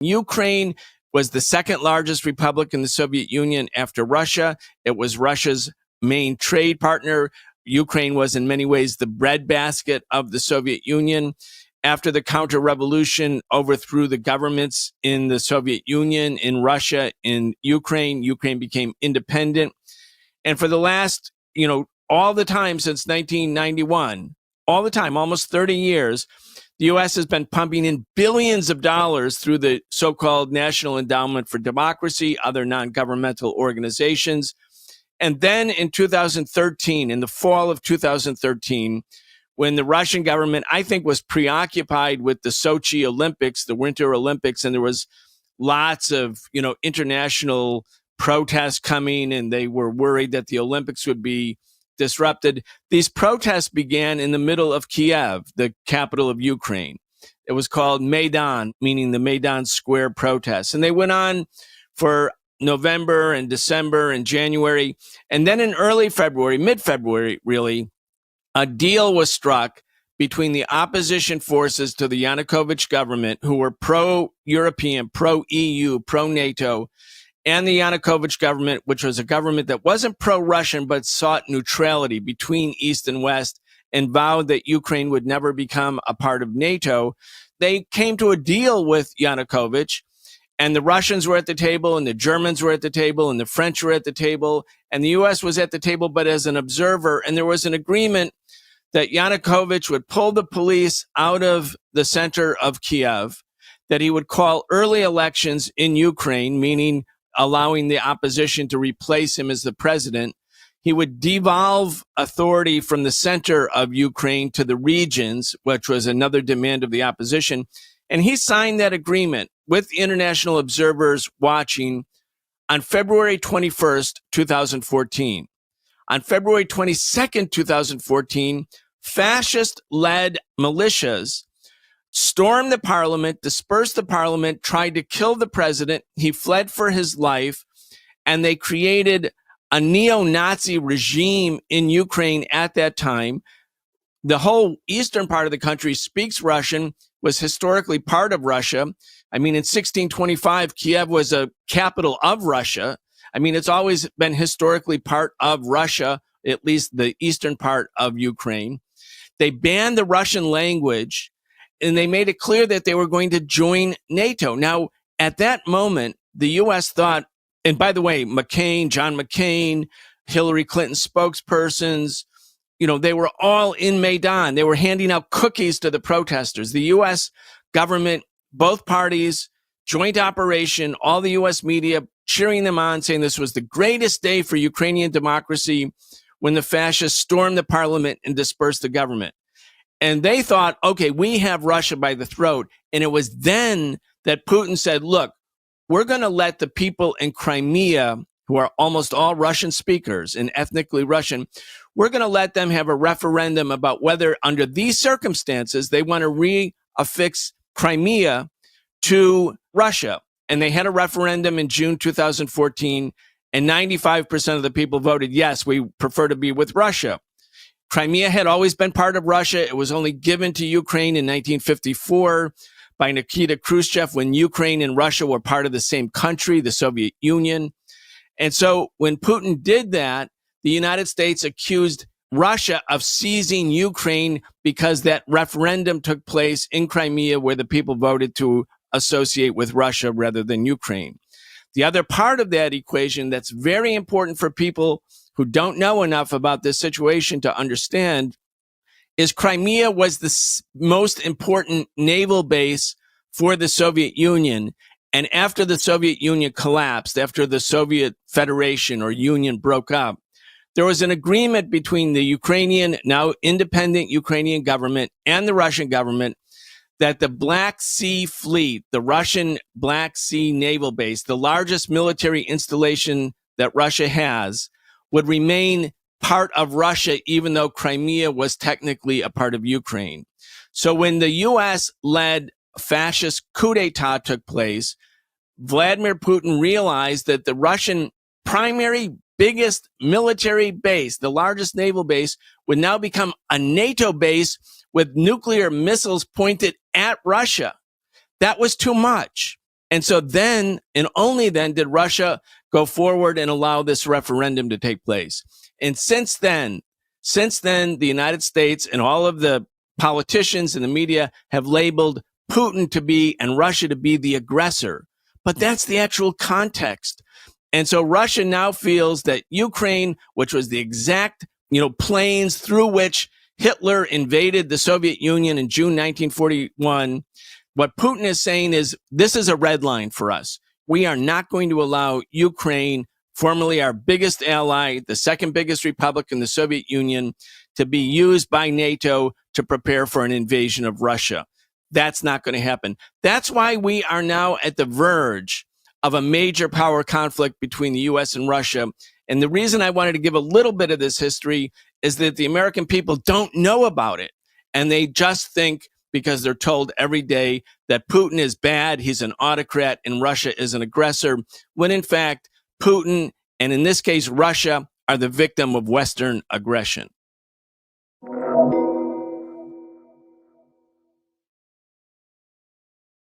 Ukraine was the second largest republic in the Soviet Union after Russia. It was Russia's main trade partner. Ukraine was in many ways the breadbasket of the Soviet Union. After the counter-revolution overthrew the governments in the Soviet Union, in Russia, in Ukraine, Ukraine became independent. And for the last, all the time since 1991, all the time, almost 30 years, the U.S. has been pumping in billions of dollars through the so-called National Endowment for Democracy, other non-governmental organizations. And then in 2013, in the fall of 2013, when the Russian government, I think, was preoccupied with the Sochi Olympics, the Winter Olympics, and there was lots of, international protests coming, and they were worried that the Olympics would be disrupted. These protests began in the middle of Kiev, the capital of Ukraine. It was called Maidan, meaning the Maidan Square protests. And they went on for November and December and January. And then in early February, mid-February, really, a deal was struck between the opposition forces to the Yanukovych government, who were pro-European, pro-EU, pro-NATO, and the Yanukovych government, which was a government that wasn't pro-Russian, but sought neutrality between East and West and vowed that Ukraine would never become a part of NATO. They came to a deal with Yanukovych, and the Russians were at the table, and the Germans were at the table, and the French were at the table, and the U.S. was at the table, but as an observer. And there was an agreement that Yanukovych would pull the police out of the center of Kiev, that he would call early elections in Ukraine, meaning allowing the opposition to replace him as the president. He would devolve authority from the center of Ukraine to the regions, which was another demand of the opposition. And he signed that agreement with international observers watching on February 21st, 2014. On February 22nd, 2014, fascist-led militias stormed the parliament, dispersed the parliament, tried to kill the president. He fled for his life, and they created a neo-Nazi regime in Ukraine at that time. The whole eastern part of the country speaks Russian, was historically part of Russia. I mean, in 1625, Kiev was a capital of Russia. I mean, it's always been historically part of Russia, at least the eastern part of Ukraine. They banned the Russian language, and they made it clear that they were going to join NATO. Now, at that moment, the U.S. thought, and by the way, John McCain, Hillary Clinton spokespersons, they were all in Maidan. They were handing out cookies to the protesters. The U.S. government, both parties, joint operation, all the U.S. media cheering them on, saying this was the greatest day for Ukrainian democracy when the fascists stormed the parliament and dispersed the government. And they thought, okay, we have Russia by the throat. And it was then that Putin said, look, we're going to let the people in Crimea, who are almost all Russian speakers and ethnically Russian, we're going to let them have a referendum about whether under these circumstances they want to reaffix Crimea to Russia. And they had a referendum in June 2014, and 95% of the people voted, yes, we prefer to be with Russia. Crimea had always been part of Russia. It was only given to Ukraine in 1954 by Nikita Khrushchev when Ukraine and Russia were part of the same country, the Soviet Union. And so when Putin did that, the United States accused Russia of seizing Ukraine because that referendum took place in Crimea where the people voted to associate with Russia rather than Ukraine. The other part of that equation that's very important for people who don't know enough about this situation to understand is Crimea was the most important naval base for the Soviet Union. And after the Soviet Union collapsed, after the Soviet Federation or Union broke up, there was an agreement between the Ukrainian, now independent Ukrainian government and the Russian government that the Black Sea Fleet, the Russian Black Sea Naval Base, the largest military installation that Russia has, would remain part of Russia, even though Crimea was technically a part of Ukraine. So when the U.S.-led fascist coup d'etat took place, Vladimir Putin realized that the Russian primary biggest military base, the largest naval base, would now become a NATO base with nuclear missiles pointed at Russia. That was too much. And so then, and only then, did Russia go forward and allow this referendum to take place. And since then, the United States and all of the politicians and the media have labeled Putin to be and Russia to be the aggressor. But that's the actual context. And so Russia now feels that Ukraine, which was the exact, planes through which Hitler invaded the Soviet Union in June 1941, what Putin is saying is, this is a red line for us. We are not going to allow Ukraine, formerly our biggest ally, the second biggest republic in the Soviet Union, to be used by NATO to prepare for an invasion of Russia. That's not going to happen. That's why we are now at the verge of a major power conflict between the U.S. and Russia. And the reason I wanted to give a little bit of this history is that the American people don't know about it. And they just think, because they're told every day, that Putin is bad, he's an autocrat, and Russia is an aggressor, when in fact, Putin, and in this case, Russia, are the victim of Western aggression.